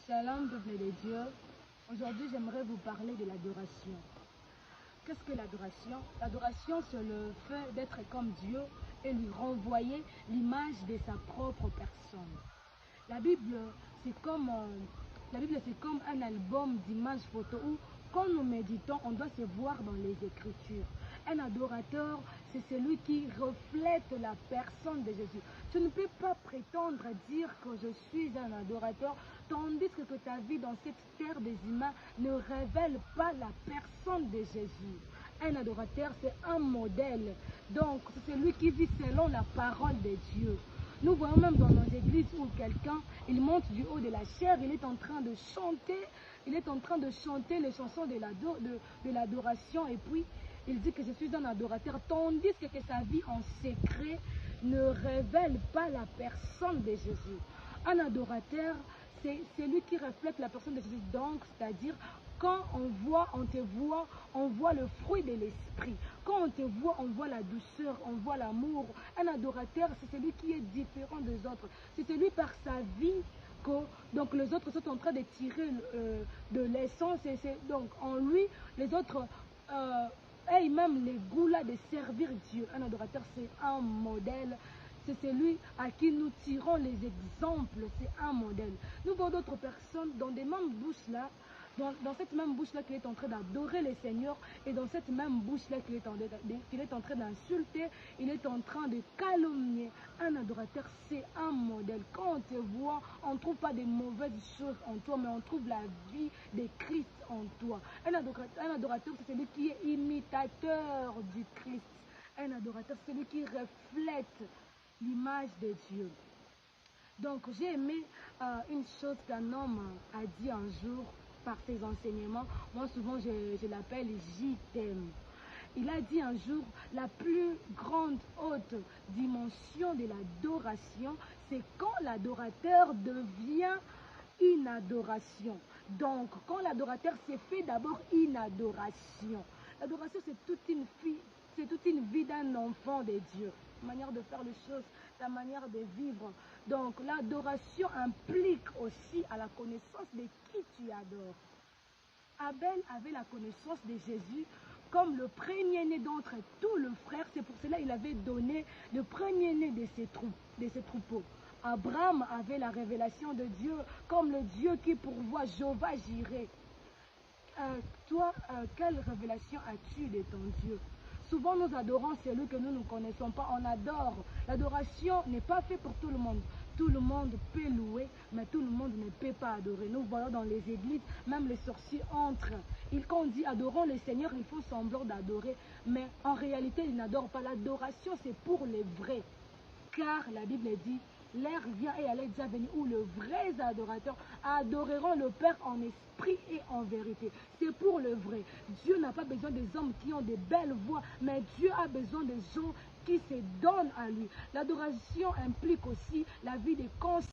Shalom, peuple de Dieu. Aujourd'hui, j'aimerais vous parler de l'adoration. Qu'est-ce que l'adoration? L'adoration, c'est le fait d'être comme Dieu et lui renvoyer l'image de sa propre personne. La Bible, c'est comme un album d'images photos où, quand nous méditons, on doit se voir dans les Écritures. Un adorateur, c'est celui qui reflète la personne de Jésus. Tu ne peux pas prétendre dire que je suis un adorateur, tandis que ta vie dans cette terre des humains ne révèle pas la personne de Jésus. Un adorateur, c'est un modèle. Donc, c'est celui qui vit selon la parole de Dieu. Nous voyons même dans nos églises où quelqu'un, il monte du haut de la chair, il est en train de chanter les chansons de l'adoration, et puis il dit que je suis un adorateur, tandis que sa vie en secret ne révèle pas la personne de Jésus. Un adorateur, c'est celui qui reflète la personne de Jésus. Donc, c'est-à-dire, quand on te voit, on voit le fruit de l'esprit. Quand on te voit, on voit la douceur, on voit l'amour. Un adorateur, c'est celui qui est différent des autres. C'est celui par sa vie que donc les autres sont en train de tirer de l'essence. Donc en lui, les autres aient même les goûts là de servir Dieu. Un adorateur, c'est un modèle. C'est celui à qui nous tirons les exemples. C'est un modèle. Nous voyons d'autres personnes dans des mêmes bouches là. Dans cette même bouche-là qu'il est en train d'adorer le Seigneur, et dans cette même bouche-là qu'il est en train d'insulter, il est en train de calomnier. Un adorateur, c'est un modèle. Quand on te voit, on ne trouve pas de mauvaises choses en toi, mais on trouve la vie de Christ en toi. Un adorateur, c'est celui qui est imitateur du Christ. Un adorateur, c'est celui qui reflète l'image de Dieu. Donc, j'ai aimé une chose qu'un homme a dit un jour par ses enseignements. Moi, souvent, je l'appelle J t'aime. Il a dit un jour, la plus grande haute dimension de l'adoration, c'est quand l'adorateur devient une adoration. Donc, quand l'adorateur s'est fait d'abord une adoration. L'adoration, c'est toute une vie d'un enfant de Dieu. La manière de faire les choses, la manière de vivre. Donc, l'adoration implique aussi à la connaissance de qui tu adores. Abel avait la connaissance de Jésus comme le premier-né d'entre tous les frères. C'est pour cela qu'il avait donné le premier-né de ses troupeaux. Abraham avait la révélation de Dieu comme le Dieu qui pourvoit, Jéhovah Jireh. Toi, quelle révélation as-tu de ton Dieu? Souvent, nous adorons celui que nous ne connaissons pas. On adore. L'adoration n'est pas faite pour tout le monde. Tout le monde peut louer, mais tout le monde ne peut pas adorer. Nous voyons dans les églises, même les sorciers entrent. Quand on dit adorons le Seigneur, il faut semblant d'adorer. Mais en réalité, ils n'adorent pas. L'adoration, c'est pour les vrais. Car la Bible dit, l'heure vient et elle est déjà venue où les vrais adorateurs adoreront le Père en esprit et en vérité. C'est pour le vrai. Dieu n'a pas besoin des hommes qui ont des belles voix, mais Dieu a besoin des gens qui se donnent à lui. L'adoration implique aussi la vie des consciences.